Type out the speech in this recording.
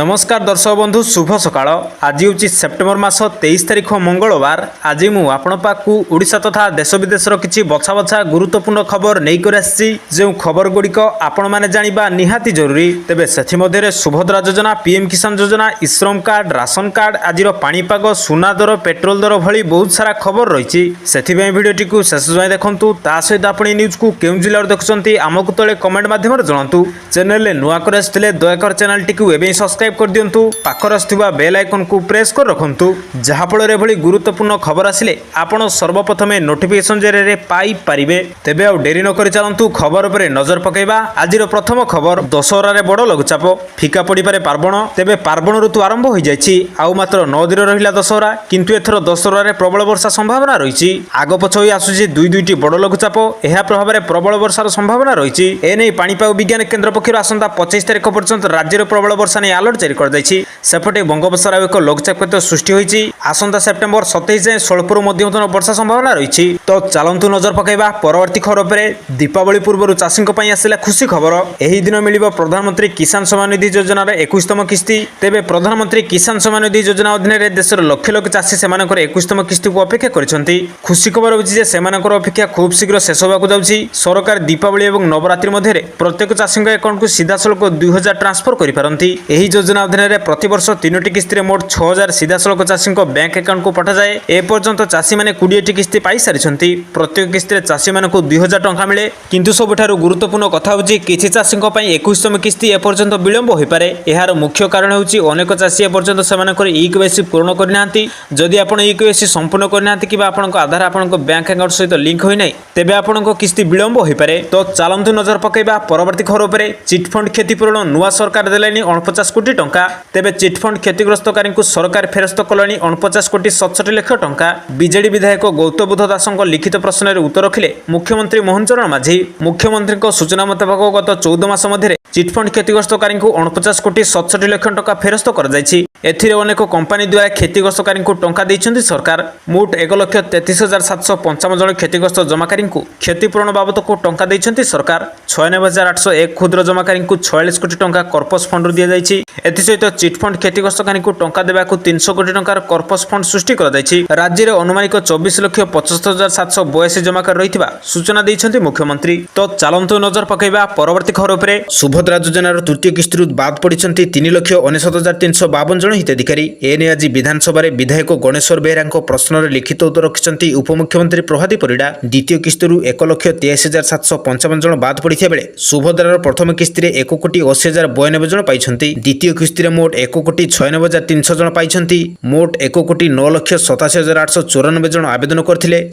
नमस्कार दर्शक बंधु शुभ सकाळ आज हूँ सेप्टेम्बर मास 23 तारिख मंगलवार। आज मु आपण पाखु ओडिशा तथा देश विदेशर किछि बछा बछा गुरुत्वपूर्ण खबर नहीं कर आसी जो खबर गुड़िक आपण माने जानिबा निहाती जरूरी। तेबे सेथि मध्यरे सुभद्रा योजना, पीएम किसान योजना, इश्रम कार्ड, राशन कार्ड, आजिर पाणीपाग, सुना दर, पेट्रोल दर भली बहुत सारा खबर रही। सेथिबे भिडियोटी को शेष जाए देखंतु। ता सहित आपण न्यूज को केउ जिल्लार देखुछंती आमकु तळे कमेंट माध्यम जणांतु। चैनल ले नुआ कर आस्थिले दयाकर चैनल टी को एबे सब्सक्राइब कर दियंतु। पाखर आस्थिबा बेल आइकन को प्रेस कर रखंतु जहा फଳରେ एभली गुरुत्वपूर्ण खबर आसिले आपण सर्वप्रथमे नोटिफिकेशन जरिए पाई परिबे। तेबे आ डेरी न करि चलंतु खबर उपरे नजर पकेबा। आजिर प्रथम खबर दशहरा रे बड़ लघुचाप फिका पड़ी पारे पार्वण। तेबे पार्वण ऋतु आरंभ हो जाइछि। आउ मात्र 9 दिन रहिला दशहरा, किंतु एथर दशहरा रे प्रबल वर्षा संभावना रहिछि। आगो पछ होई आसुछि दुईटी बड़ लघुचाप। एहा प्रभाव रे प्रबल वर्षार संभावना रहिछि। एनै पाणीपाग विज्ञान केन्द्र पक्षरु आसंता 25 तारिख पर्यंत राज्य रे प्रबल वर्षा नै अलर्ट जारी कर दैछि। सेपटे बंगोपसागर एक लघुचाप क्षेत्र सृष्टि होइछि। आसंता सेप्टेम्बर 27 जाए स्वल्परु मध्यम वर्षा संभावना रहिछि। तो चलंतु नजर पकेबा परवर्ती खबर उपरे। दीपावली पूर्व चाषीक पई आसिला खुशी खबर। एही दिन मिलिबो प्रधानमंत्री किसान सम्मान निधि योजना रे 21तम किस्ती। तेबे प्रधानमंत्री किसान सम्मान निधि योजना अधीन रे देशर लक्ष लक्ष चाषी सेमानकर 21तम किस्ती को अपेक्षा करिसंती। खुशी खबर होछि जे सेमानकर अपेक्षा खूब शीघ्र शेष होबाकू जाउछि। सरकार दीपावली एवं नवरात्रि मध्य प्रत्येक चाषी अकाउंट को सीधासलख 2000 ट्रांसफर करि पारंती। एही योजना अधीन रे प्रति वर्ष 3टी किस्ती रे मोट 6000 सीधासलख चाषी बैंक अकाउंट को पठा जाए। ए पर्यंत चाषी माने 20टी किस्ती पाई सारिसंती। प्रत्येक किस्ती रे चाषी मानकु 2000 टंका मिले। किंतु सबठारु गुरुत्वपूर्ण कथा होछि किछि चाषी पई 21तम किस्ती ए पर्यंत विलंब होई पारे। एहार मुख्य कारण होछि अनेक चाषी ए पर्यंत सेमानकर ई-केवाईसी पूर्ण करनाहांती। जदि आपण ई-केवाईसी संपूर्ण करनाहांती किबा आपनक आधार आपनक बैंक अकाउंट सहित लिंक होई नै, तेबे आपनक किस्ती विलंब होई पारे। तो चलंतु नजर पकेबा परवर्ती खबर उपरे। चिटफंड क्षतिपूरण नुआ सरकार देलानी 49 कोटी टंका। तेबे चिटफंड क्षतिग्रस्तकारी को सरकार फेरस्त कलानी 49 कोटी 67 लाख टंका। बीजेडी विधायक गौतम बुद्ध दासଙ୍କ लिखित प्रश्न उत्तर रखिले मुख्यमंत्री मोहन चरण माझी। मुख्यमंत्री सूचना मुताबक गत 14 मास मध्य चिटफंड क्षतिग्रस्तकारी को 49 कोटी 67 लाख टंका फेरस्त कर जाइछि। एथिरे अनेक कंपनी द्वारा क्षतिग्रस्तकारी को टंका दैछन्ती सरकार। मोट 1,33,755 जन क्षतिग्रस्त जमाकारी को क्षतिपूरण बाबद को टंका दैछन्ती सरकार। 96,801 क्षुद्र जमाकारी को 46 कोटी टंका कर्पस फंड दिया जाइछि। एथि सहित चिटफंड क्षतिग्रस्तकारी को टंका देबाकू 300 कोटी टंकार कर्पस फंड सृष्टि कर जाइछि। राज्य रे अनुमानिक 24,75,782 जमाकार रहितबा सूचना दैछन्ती मुख्यमंत्री। तो चलंतु नजर पकेबा परवर्ती खबर उपरे। सुभद्रा योजनार तृतीय किस्ती बाद पड़िछन्ती 3,69,352 जन हिताधिकारी। एने आज विधानसभा रे विधायक गणेश्वर बेहेरा प्रश्नर लिखित उत्तर रखिछन्ती उपमुख्यमंत्री प्रभाती परिडा। द्वितीय किस्ती 1,83,755 जन बाद पड़िथिया बेले सुभद्रार प्रथम किस्ती 1,80,92 जन पाइछन्ती। द्वितीय किस्ती मोट 1,96,300 जन पाइछन्ती। मोट 1,09,87,894 जन आवेदन करथिले।